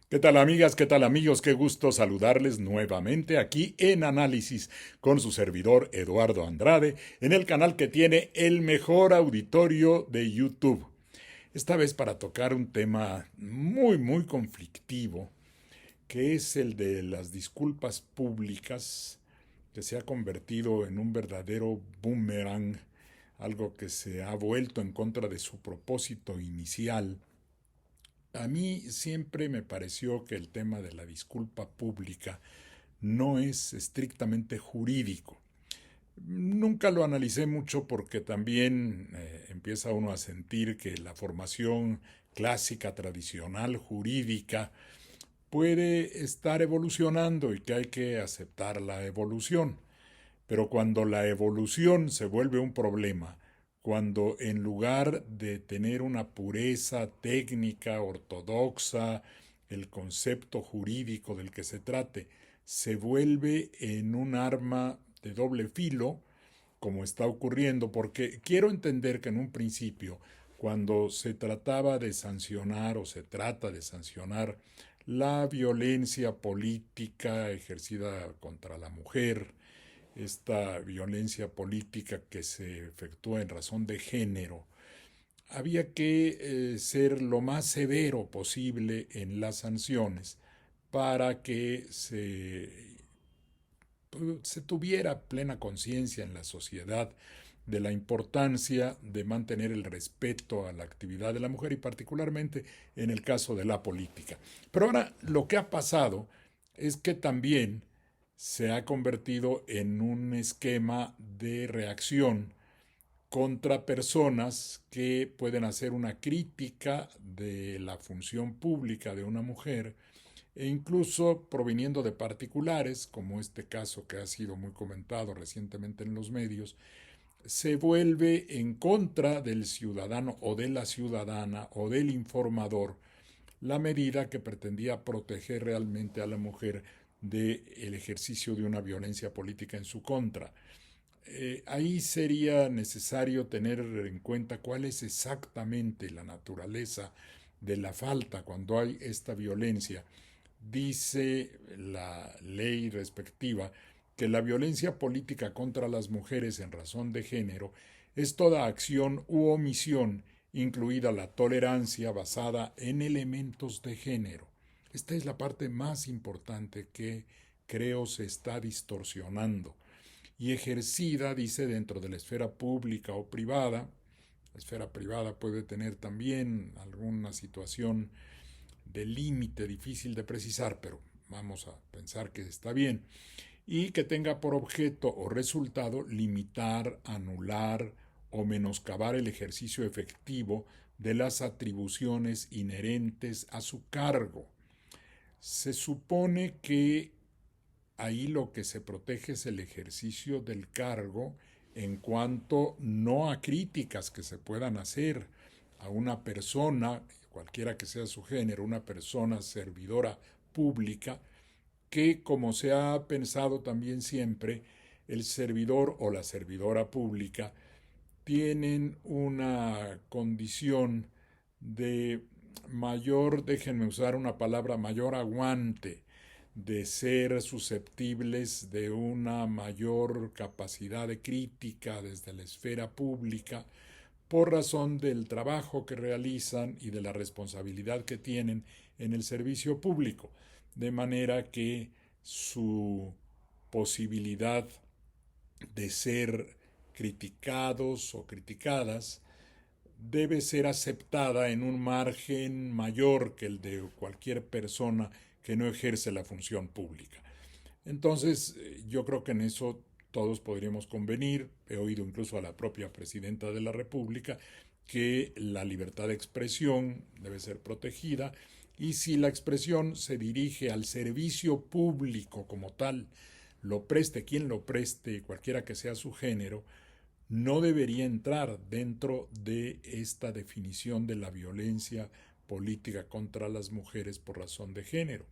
¿Qué tal amigas? ¿Qué tal amigos? Qué gusto saludarles nuevamente aquí en Análisis con su servidor Eduardo Andrade en el canal que tiene el mejor auditorio de YouTube. Esta vez para tocar un tema muy conflictivo, que es el de las disculpas públicas, que se ha convertido en un verdadero boomerang, algo que se ha vuelto en contra de su propósito inicial. A mí siempre me pareció que el tema de la disculpa pública no es estrictamente jurídico. Nunca lo analicé mucho porque también empieza uno a sentir que la formación clásica, tradicional, jurídica, puede estar evolucionando y que hay que aceptar la evolución. Pero cuando la evolución se vuelve un problema, cuando en lugar de tener una pureza técnica ortodoxa, el concepto jurídico del que se trate, se vuelve en un arma de doble filo, como está ocurriendo, porque quiero entender que en un principio, cuando se trataba de sancionar o se trata de sancionar la violencia política ejercida contra la mujer, esta violencia política que se efectúa en razón de género, había que ser lo más severo posible en las sanciones para que se tuviera plena conciencia en la sociedad de la importancia de mantener el respeto a la actividad de la mujer y particularmente en el caso de la política. Pero ahora lo que ha pasado es que también se ha convertido en un esquema de reacción contra personas que pueden hacer una crítica de la función pública de una mujer e incluso proviniendo de particulares, como este caso que ha sido muy comentado recientemente en los medios, se vuelve en contra del ciudadano o de la ciudadana o del informador la medida que pretendía proteger realmente a la mujer del ejercicio de una violencia política en su contra. Ahí sería necesario tener en cuenta cuál es exactamente la naturaleza de la falta cuando hay esta violencia. Dice la ley respectiva que la violencia política contra las mujeres en razón de género es toda acción u omisión, incluida la tolerancia basada en elementos de género. Esta es la parte más importante que creo se está distorsionando y ejercida, dice, dentro de la esfera pública o privada. La esfera privada puede tener también alguna situación de límite difícil de precisar, pero vamos a pensar que está bien, y que tenga por objeto o resultado limitar, anular o menoscabar el ejercicio efectivo de las atribuciones inherentes a su cargo. Se supone que ahí lo que se protege es el ejercicio del cargo en cuanto no a críticas que se puedan hacer a una persona, cualquiera que sea su género, una persona servidora pública, que como se ha pensado también siempre, el servidor o la servidora pública tienen una condición de mayor, déjenme usar una palabra, mayor aguante, de ser susceptibles de una mayor capacidad de crítica desde la esfera pública por razón del trabajo que realizan y de la responsabilidad que tienen en el servicio público, de manera que su posibilidad de ser criticados o criticadas debe ser aceptada en un margen mayor que el de cualquier persona que no ejerce la función pública. Entonces, yo creo que en eso todos podríamos convenir. He oído incluso a la propia presidenta de la República que la libertad de expresión debe ser protegida y si la expresión se dirige al servicio público como tal, lo preste quien lo preste, cualquiera que sea su género, no debería entrar dentro de esta definición de la violencia política contra las mujeres por razón de género,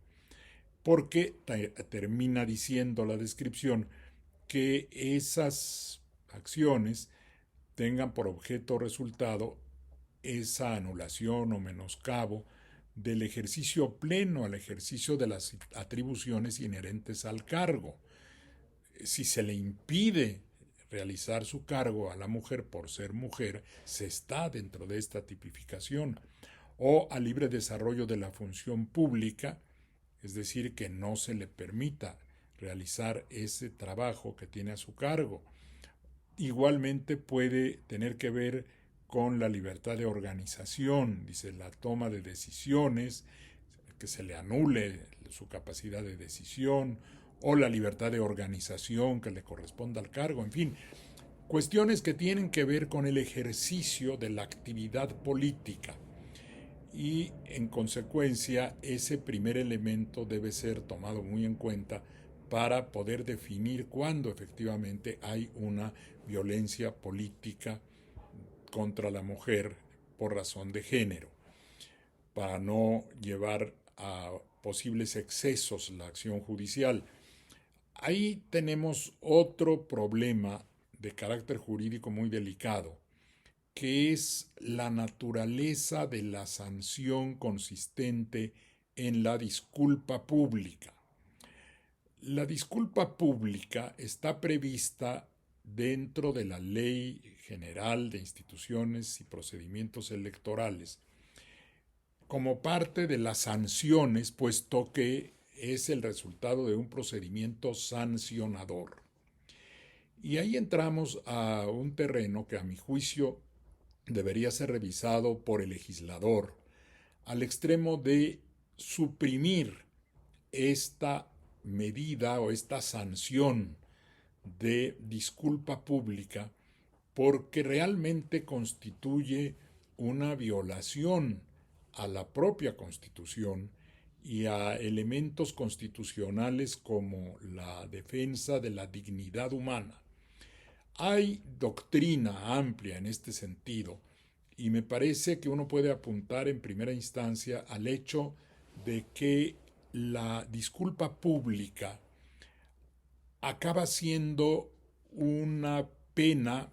porque termina diciendo la descripción que esas acciones tengan por objeto o resultado esa anulación o menoscabo del ejercicio pleno al ejercicio de las atribuciones inherentes al cargo. Si se le impide realizar su cargo a la mujer por ser mujer, se está dentro de esta tipificación. O al libre desarrollo de la función pública, es decir, que no se le permita realizar ese trabajo que tiene a su cargo. Igualmente puede tener que ver con la libertad de organización, dice, la toma de decisiones, que se le anule su capacidad de decisión, o la libertad de organización que le corresponda al cargo, en fin, cuestiones que tienen que ver con el ejercicio de la actividad política. Y en consecuencia, ese primer elemento debe ser tomado muy en cuenta para poder definir cuándo efectivamente hay una violencia política contra la mujer por razón de género, para no llevar a posibles excesos la acción judicial. Ahí tenemos otro problema de carácter jurídico muy delicado, que es la naturaleza de la sanción consistente en la disculpa pública. La disculpa pública está prevista dentro de la Ley General de Instituciones y Procedimientos Electorales como parte de las sanciones, puesto que es el resultado de un procedimiento sancionador. Y ahí entramos a un terreno que a mi juicio debería ser revisado por el legislador, al extremo de suprimir esta medida o esta sanción de disculpa pública, porque realmente constituye una violación a la propia Constitución y a elementos constitucionales como la defensa de la dignidad humana. Hay doctrina amplia en este sentido y me parece que uno puede apuntar en primera instancia al hecho de que la disculpa pública acaba siendo una pena.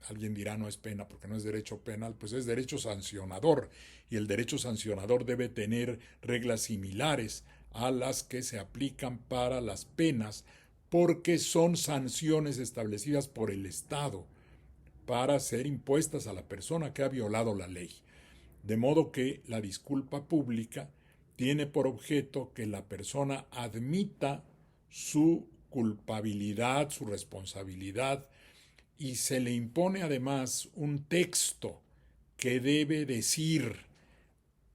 Alguien dirá no es pena porque no es derecho penal, pues es derecho sancionador y el derecho sancionador debe tener reglas similares a las que se aplican para las penas porque son sanciones establecidas por el Estado para ser impuestas a la persona que ha violado la ley. De modo que la disculpa pública tiene por objeto que la persona admita su culpabilidad, su responsabilidad, y se le impone además un texto que debe decir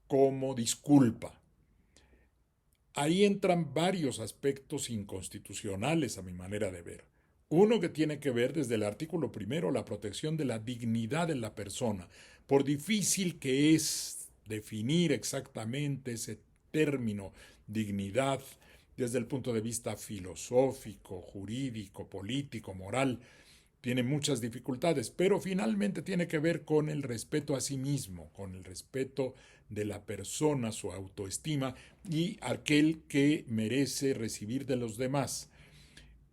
como disculpa. Ahí entran varios aspectos inconstitucionales a mi manera de ver. Uno que tiene que ver desde el artículo primero, la protección de la dignidad de la persona. Por difícil que es definir exactamente ese término dignidad desde el punto de vista filosófico, jurídico, político, moral, tiene muchas dificultades, pero finalmente tiene que ver con el respeto a sí mismo, con el respeto de la persona, su autoestima y aquel que merece recibir de los demás.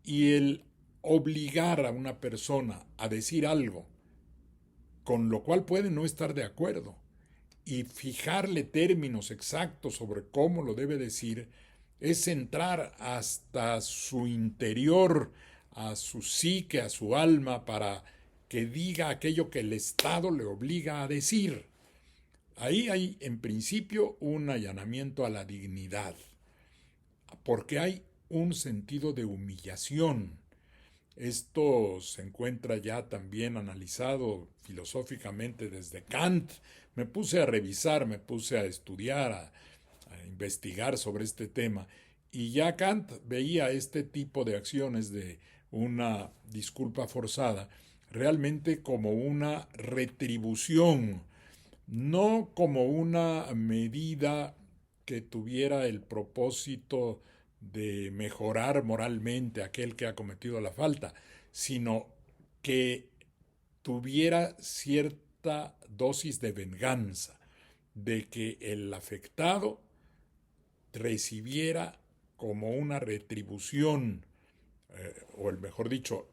Y el obligar a una persona a decir algo con lo cual puede no estar de acuerdo y fijarle términos exactos sobre cómo lo debe decir es entrar hasta su interior, a su psique, a su alma, para que diga aquello que el Estado le obliga a decir. Ahí hay, en principio, un allanamiento a la dignidad, porque hay un sentido de humillación. Esto se encuentra ya también analizado filosóficamente desde Kant. Me puse a revisar, me puse a estudiar, a investigar sobre este tema, y ya Kant veía este tipo de acciones de una disculpa forzada realmente como una retribución, no como una medida que tuviera el propósito de mejorar moralmente a aquel que ha cometido la falta, sino que tuviera cierta dosis de venganza, de que el afectado recibiera como una retribución, o el mejor dicho,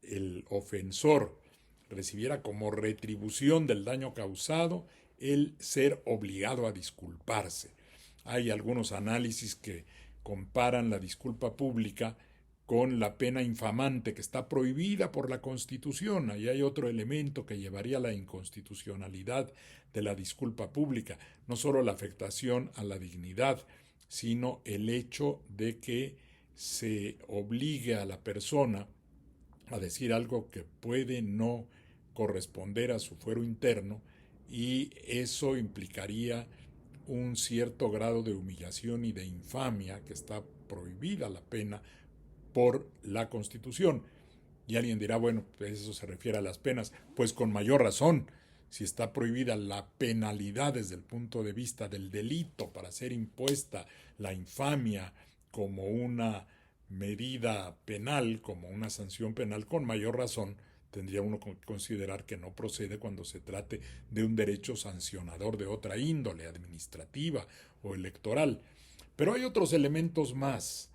el ofensor recibiera como retribución del daño causado el ser obligado a disculparse. Hay algunos análisis que comparan la disculpa pública con la pena infamante que está prohibida por la Constitución. Ahí hay otro elemento que llevaría a la inconstitucionalidad de la disculpa pública, no solo la afectación a la dignidad, sino el hecho de que se obligue a la persona a decir algo que puede no corresponder a su fuero interno, y eso implicaría un cierto grado de humillación y de infamia, que está prohibida la pena por la Constitución. Y alguien dirá, bueno, pues eso se refiere a las penas. Pues con mayor razón, si está prohibida la penalidad desde el punto de vista del delito para ser impuesta la infamia como una medida penal, como una sanción penal, con mayor razón tendría uno que considerar que no procede cuando se trate de un derecho sancionador de otra índole, administrativa o electoral. Pero hay otros elementos más.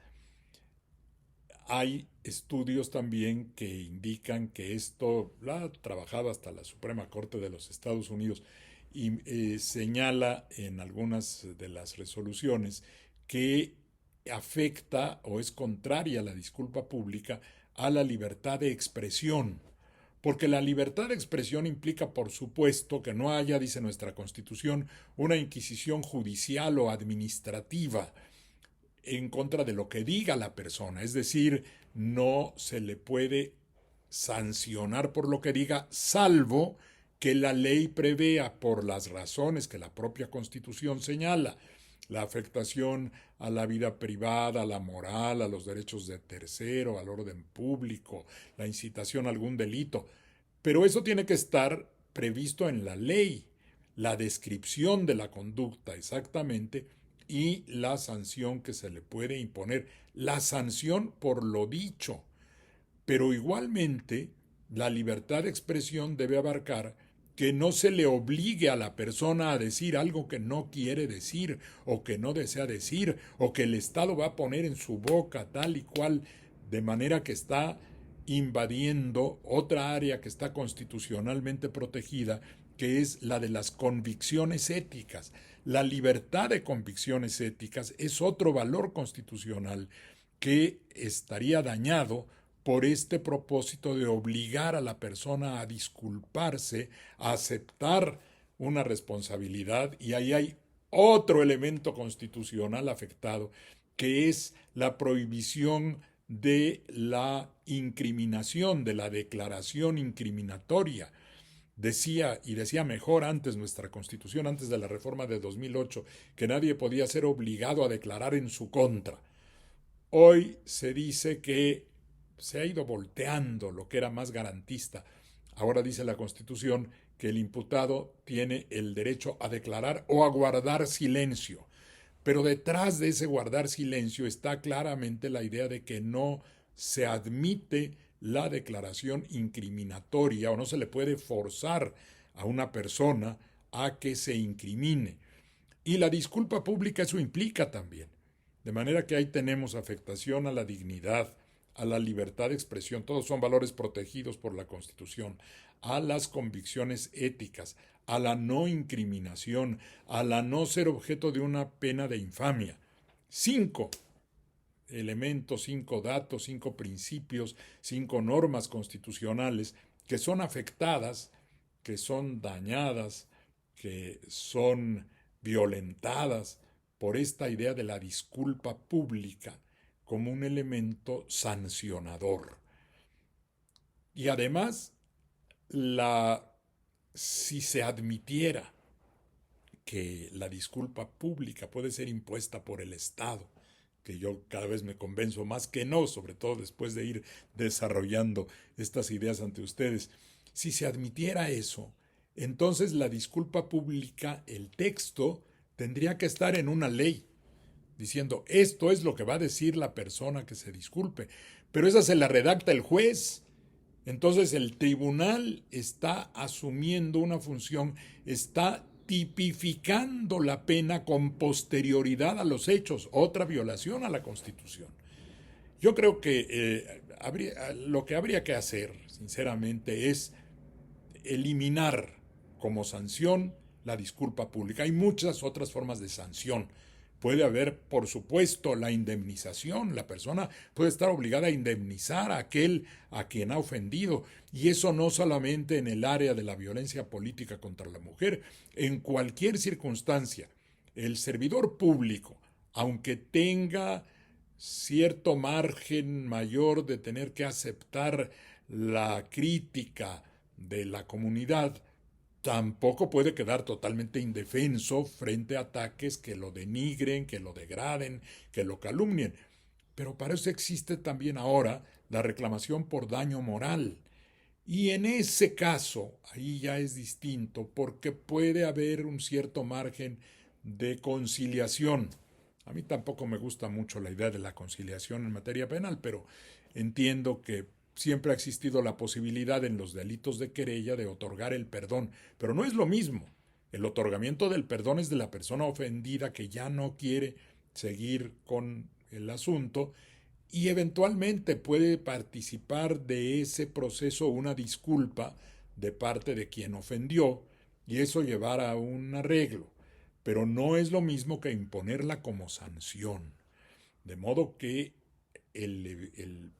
Hay estudios también que indican que esto lo ha trabajado hasta la Suprema Corte de los Estados Unidos, y señala en algunas de las resoluciones que afecta o es contraria a la disculpa pública a la libertad de expresión. Porque la libertad de expresión implica, por supuesto, que no haya, dice nuestra Constitución, una inquisición judicial o administrativa en contra de lo que diga la persona. Es decir, no se le puede sancionar por lo que diga, salvo que la ley prevea, por las razones que la propia Constitución señala, la afectación a la vida privada, a la moral, a los derechos de tercero, al orden público, la incitación a algún delito. Pero eso tiene que estar previsto en la ley, la descripción de la conducta exactamente y la sanción que se le puede imponer, la sanción por lo dicho. Pero igualmente, la libertad de expresión debe abarcar que no se le obligue a la persona a decir algo que no quiere decir o que no desea decir, o que el Estado va a poner en su boca tal y cual, de manera que está invadiendo otra área que está constitucionalmente protegida, que es la de las convicciones éticas. La libertad de convicciones éticas es otro valor constitucional que estaría dañado por este propósito de obligar a la persona a disculparse, a aceptar una responsabilidad. Y ahí hay otro elemento constitucional afectado, que es la prohibición de la incriminación, de la declaración incriminatoria. Decía mejor antes nuestra Constitución, antes de la reforma de 2008, que nadie podía ser obligado a declarar en su contra. Hoy se dice que se ha ido volteando lo que era más garantista. Ahora dice la Constitución que el imputado tiene el derecho a declarar o a guardar silencio. Pero detrás de ese guardar silencio está claramente la idea de que no se admite la declaración incriminatoria, o no se le puede forzar a una persona a que se incrimine. Y la disculpa pública eso implica también. De manera que ahí tenemos afectación a la dignidad, a la libertad de expresión, todos son valores protegidos por la Constitución, a las convicciones éticas, a la no incriminación, a la no ser objeto de una pena de infamia. 5 elementos, 5 datos, 5 principios, 5 normas constitucionales que son afectadas, que son dañadas, que son violentadas por esta idea de la disculpa pública como un elemento sancionador. Y además, si se admitiera que la disculpa pública puede ser impuesta por el Estado, que yo cada vez me convenzo más que no, sobre todo después de ir desarrollando estas ideas ante ustedes, si se admitiera eso, entonces la disculpa pública, el texto, tendría que estar en una ley, diciendo, esto es lo que va a decir la persona que se disculpe, pero esa se la redacta el juez. Entonces el tribunal está asumiendo una función, está tipificando la pena con posterioridad a los hechos, otra violación a la Constitución. Yo creo que lo que habría que hacer, sinceramente, es eliminar como sanción la disculpa pública. Hay muchas otras formas de sanción. Puede haber, por supuesto, la indemnización. La persona puede estar obligada a indemnizar a aquel a quien ha ofendido. Y eso no solamente en el área de la violencia política contra la mujer. En cualquier circunstancia, el servidor público, aunque tenga cierto margen mayor de tener que aceptar la crítica de la comunidad, tampoco puede quedar totalmente indefenso frente a ataques que lo denigren, que lo degraden, que lo calumnien. Pero para eso existe también ahora la reclamación por daño moral. Y en ese caso, ahí ya es distinto, porque puede haber un cierto margen de conciliación. A mí tampoco me gusta mucho la idea de la conciliación en materia penal, pero entiendo que siempre ha existido la posibilidad en los delitos de querella de otorgar el perdón, pero no es lo mismo. El otorgamiento del perdón es de la persona ofendida que ya no quiere seguir con el asunto y eventualmente puede participar de ese proceso una disculpa de parte de quien ofendió y eso llevar a un arreglo, pero no es lo mismo que imponerla como sanción. De modo que el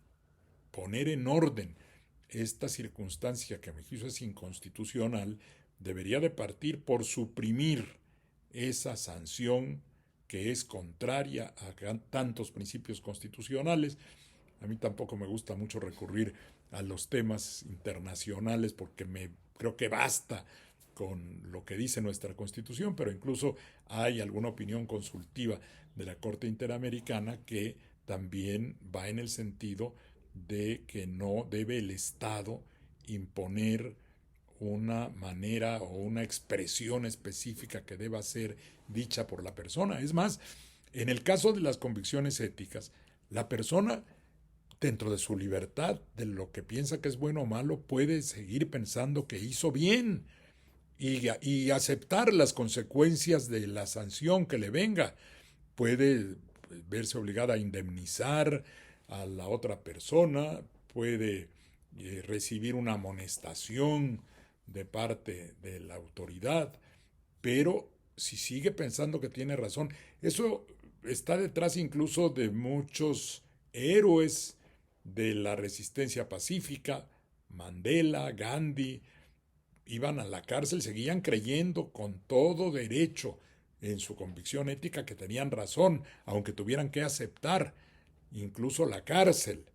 poner en orden esta circunstancia que a mi juicio es inconstitucional debería de partir por suprimir esa sanción que es contraria a tantos principios constitucionales. A mí tampoco me gusta mucho recurrir a los temas internacionales porque creo que basta con lo que dice nuestra Constitución, pero incluso hay alguna opinión consultiva de la Corte Interamericana que también va en el sentido de que no debe el Estado imponer una manera o una expresión específica que deba ser dicha por la persona. Es más, en el caso de las convicciones éticas, la persona, dentro de su libertad, de lo que piensa que es bueno o malo, puede seguir pensando que hizo bien y aceptar las consecuencias de la sanción que le venga. Puede verse obligada a indemnizar a la otra persona, puede recibir una amonestación de parte de la autoridad, pero si sigue pensando que tiene razón, eso está detrás incluso de muchos héroes de la resistencia pacífica, Mandela, Gandhi, iban a la cárcel, seguían creyendo con todo derecho en su convicción ética que tenían razón, aunque tuvieran que aceptar incluso la cárcel.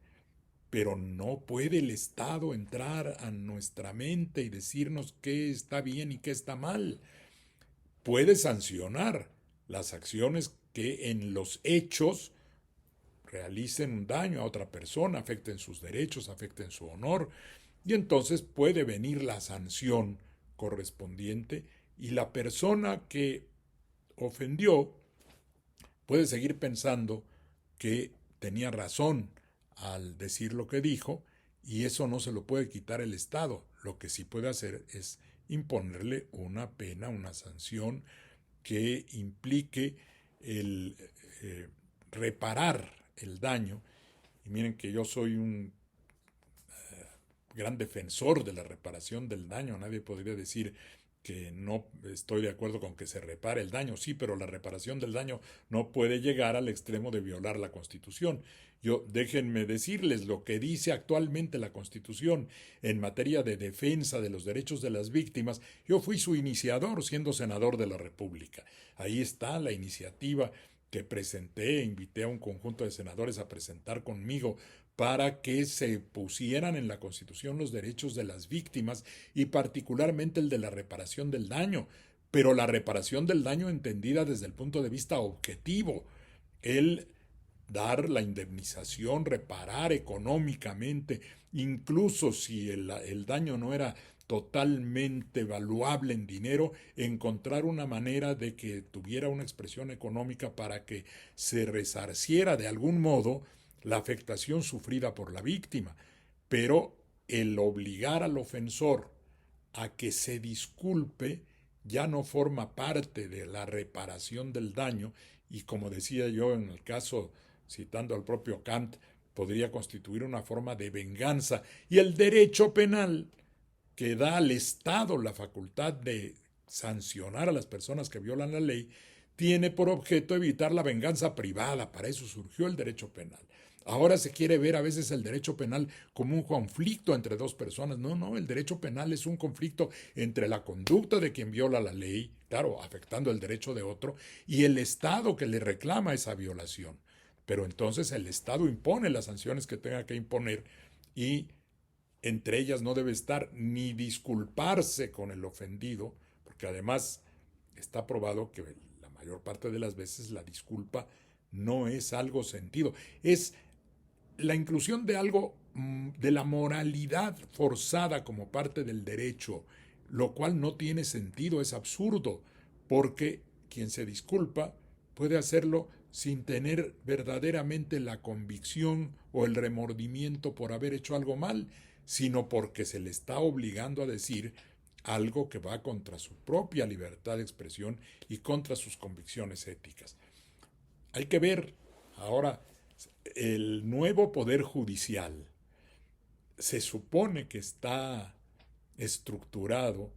Pero no puede el Estado entrar a nuestra mente y decirnos qué está bien y qué está mal. Puede sancionar las acciones que en los hechos realicen un daño a otra persona, afecten sus derechos, afecten su honor, y entonces puede venir la sanción correspondiente y la persona que ofendió puede seguir pensando que tenía razón al decir lo que dijo y eso no se lo puede quitar el Estado. Lo que sí puede hacer es imponerle una pena, una sanción que implique el reparar el daño. Y miren que yo soy un gran defensor de la reparación del daño. Nadie podría decir que no estoy de acuerdo con que se repare el daño. Sí, pero la reparación del daño no puede llegar al extremo de violar la Constitución. Déjenme decirles lo que dice actualmente la Constitución en materia de defensa de los derechos de las víctimas. Yo fui su iniciador siendo senador de la República. Ahí está la iniciativa que presenté, invité a un conjunto de senadores a presentar conmigo para que se pusieran en la Constitución los derechos de las víctimas y particularmente el de la reparación del daño, pero la reparación del daño entendida desde el punto de vista objetivo, el dar la indemnización, reparar económicamente, incluso si el daño no era totalmente valuable en dinero, encontrar una manera de que tuviera una expresión económica para que se resarciera de algún modo la afectación sufrida por la víctima. Pero el obligar al ofensor a que se disculpe ya no forma parte de la reparación del daño y como decía yo en el caso, citando al propio Kant, podría constituir una forma de venganza y el derecho penal que da al Estado la facultad de sancionar a las personas que violan la ley, tiene por objeto evitar la venganza privada. Para eso surgió el derecho penal. Ahora se quiere ver a veces el derecho penal como un conflicto entre dos personas. No, no, el derecho penal es un conflicto entre la conducta de quien viola la ley, claro, afectando el derecho de otro, y el Estado que le reclama esa violación. Pero entonces el Estado impone las sanciones que tenga que imponer y entre ellas no debe estar ni disculparse con el ofendido, porque además está probado que la mayor parte de las veces la disculpa no es algo sentido, es la inclusión de algo de la moralidad forzada como parte del derecho, lo cual no tiene sentido, es absurdo, porque quien se disculpa puede hacerlo sin tener verdaderamente la convicción o el remordimiento por haber hecho algo mal, sino porque se le está obligando a decir algo que va contra su propia libertad de expresión y contra sus convicciones éticas. Hay que ver ahora el nuevo poder judicial. Se supone que está estructurado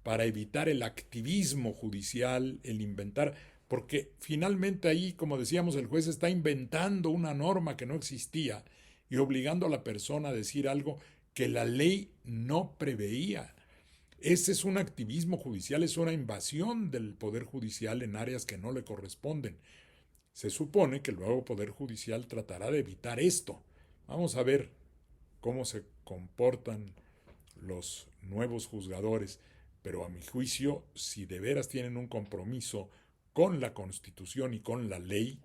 para evitar el activismo judicial, el inventar, porque finalmente ahí, como decíamos, el juez está inventando una norma que no existía y obligando a la persona a decir algo que la ley no preveía. Ese es un activismo judicial, es una invasión del poder judicial en áreas que no le corresponden. Se supone que el nuevo poder judicial tratará de evitar esto. Vamos a ver cómo se comportan los nuevos juzgadores, pero a mi juicio, si de veras tienen un compromiso con la Constitución y con la ley,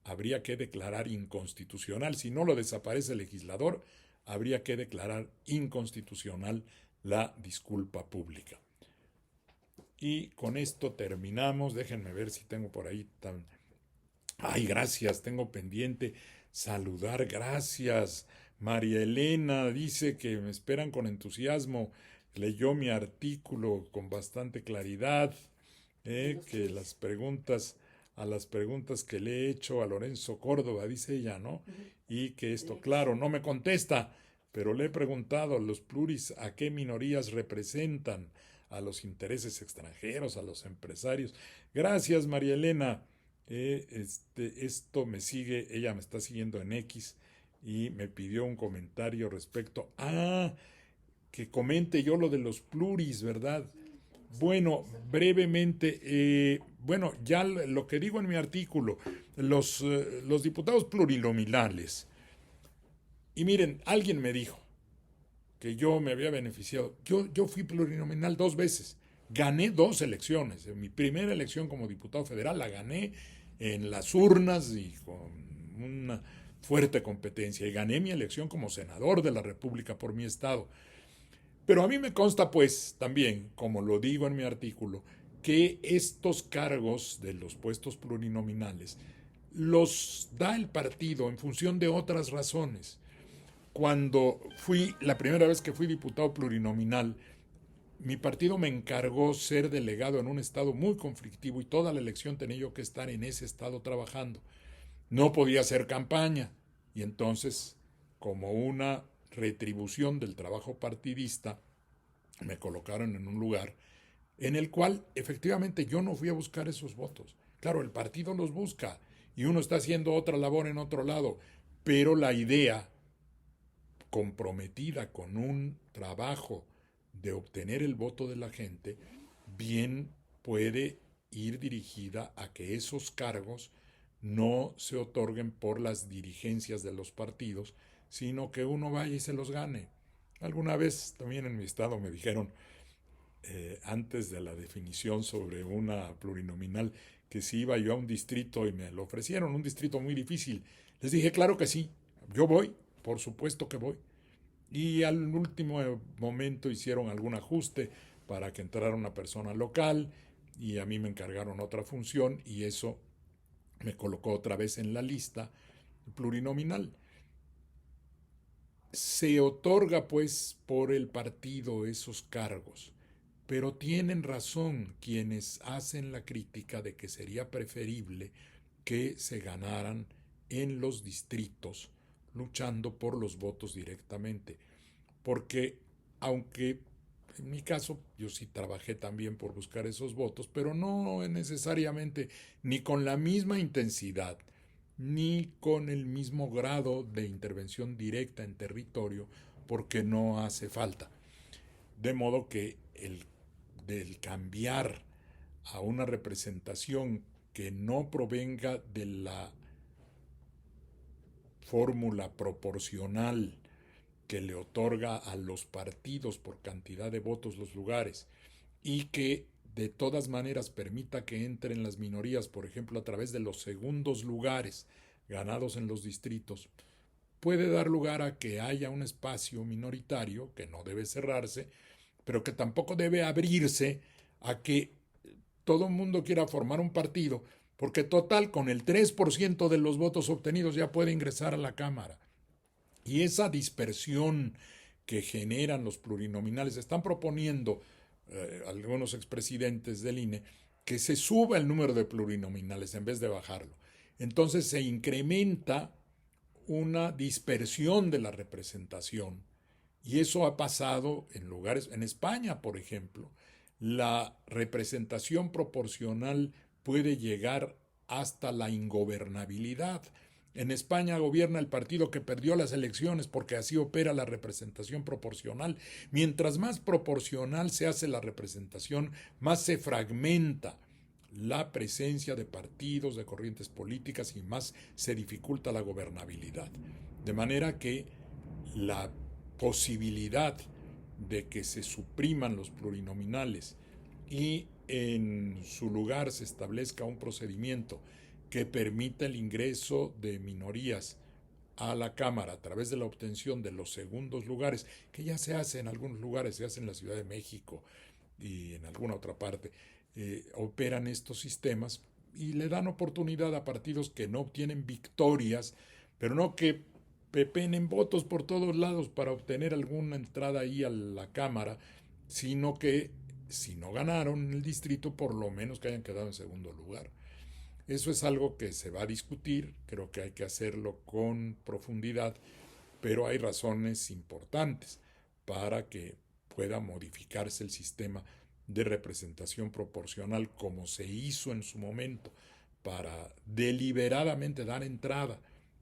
habría que declarar inconstitucional. Si no lo desaparece el legislador, habría que declarar inconstitucional la disculpa pública. Y con esto terminamos. Déjenme ver si tengo por ahí tan... Ay, gracias, tengo pendiente saludar, gracias. María Elena dice que me esperan con entusiasmo. Leyó mi artículo con bastante claridad, que a las preguntas que le he hecho a Lorenzo Córdoba, dice ella, ¿no? Y que esto, claro, no me contesta, pero le he preguntado a los pluris a qué minorías representan, a los intereses extranjeros, a los empresarios. Gracias, María Elena. Esto me sigue, ella me está siguiendo en X y me pidió un comentario respecto a que comente yo lo de los pluris, ¿verdad? Bueno, brevemente, bueno, ya lo que digo en mi artículo, los diputados plurinominales. Y miren, alguien me dijo que yo me había beneficiado. Yo fui plurinominal 2 veces. Gané 2 elecciones. Mi primera elección como diputado federal la gané en las urnas y con una fuerte competencia. Y gané mi elección como senador de la República por mi estado. Pero a mí me consta, pues, también, como lo digo en mi artículo, que estos cargos de los puestos plurinominales los da el partido en función de otras razones. Cuando la primera vez que fui diputado plurinominal, mi partido me encargó ser delegado en un estado muy conflictivo y toda la elección tenía yo que estar en ese estado trabajando. No podía hacer campaña y entonces, como una retribución del trabajo partidista, me colocaron en un lugar en el cual efectivamente yo no fui a buscar esos votos. Claro, el partido los busca y uno está haciendo otra labor en otro lado, pero la idea comprometida con un trabajo de obtener el voto de la gente, bien puede ir dirigida a que esos cargos no se otorguen por las dirigencias de los partidos, sino que uno vaya y se los gane. Alguna vez también en mi estado me dijeron, antes de la definición sobre una plurinominal, que si iba yo a un distrito y me lo ofrecieron, un distrito muy difícil. Les dije, claro que sí, yo voy, por supuesto que voy. Y al último momento hicieron algún ajuste para que entrara una persona local y a mí me encargaron otra función y eso me colocó otra vez en la lista plurinominal. Se otorga pues por el partido esos cargos, pero tienen razón quienes hacen la crítica de que sería preferible que se ganaran en los distritos luchando por los votos directamente, porque aunque En mi caso, yo sí trabajé también por buscar esos votos, pero no necesariamente ni con la misma intensidad, ni con el mismo grado de intervención directa en territorio, porque no hace falta. De modo que del cambiar a una representación que no provenga de la fórmula proporcional que le otorga a los partidos por cantidad de votos los lugares y que de todas maneras permita que entren las minorías, por ejemplo, a través de los segundos lugares ganados en los distritos, puede dar lugar a que haya un espacio minoritario que no debe cerrarse, pero que tampoco debe abrirse a que todo el mundo quiera formar un partido, porque total, con el 3% de los votos obtenidos ya puede ingresar a la Cámara. Y esa dispersión que generan los plurinominales, están proponiendo algunos expresidentes del INE que se suba el número de plurinominales en vez de bajarlo. Entonces se incrementa una dispersión de la representación. Y eso ha pasado en lugares, en España, por ejemplo, la representación proporcional puede llegar hasta la ingobernabilidad. En España gobierna el partido que perdió las elecciones porque así opera la representación proporcional. Mientras más proporcional se hace la representación, más se fragmenta la presencia de partidos, de corrientes políticas y más se dificulta la gobernabilidad. De manera que la posibilidad de que se supriman los plurinominales y en su lugar se establezca un procedimiento que permita el ingreso de minorías a la Cámara a través de la obtención de los segundos lugares, que ya se hace en algunos lugares, se hace en la Ciudad de México y en alguna otra parte, operan estos sistemas y le dan oportunidad a partidos que no obtienen victorias, pero no que pepenen votos por todos lados para obtener alguna entrada ahí a la Cámara, sino que si no ganaron el distrito, por lo menos que hayan quedado en segundo lugar. Eso es algo que se va a discutir, creo que hay que hacerlo con profundidad, pero hay razones importantes para que pueda modificarse el sistema de representación proporcional como se hizo en su momento para deliberadamente dar entrada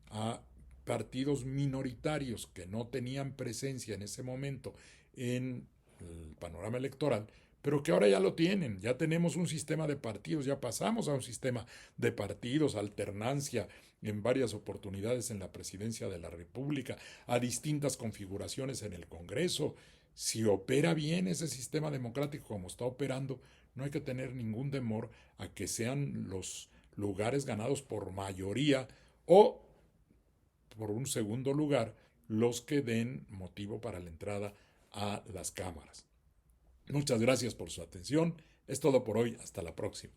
a partidos minoritarios que no tenían presencia en ese momento en el panorama electoral, pero que ahora ya lo tienen, ya tenemos un sistema de partidos, ya pasamos a un sistema de partidos, alternancia en varias oportunidades en la presidencia de la República, a distintas configuraciones en el Congreso. Si opera bien ese sistema democrático como está operando, no hay que tener ningún temor a que sean los lugares ganados por mayoría o por un segundo lugar los que den motivo para la entrada a las cámaras. Muchas gracias por su atención. Es todo por hoy. Hasta la próxima.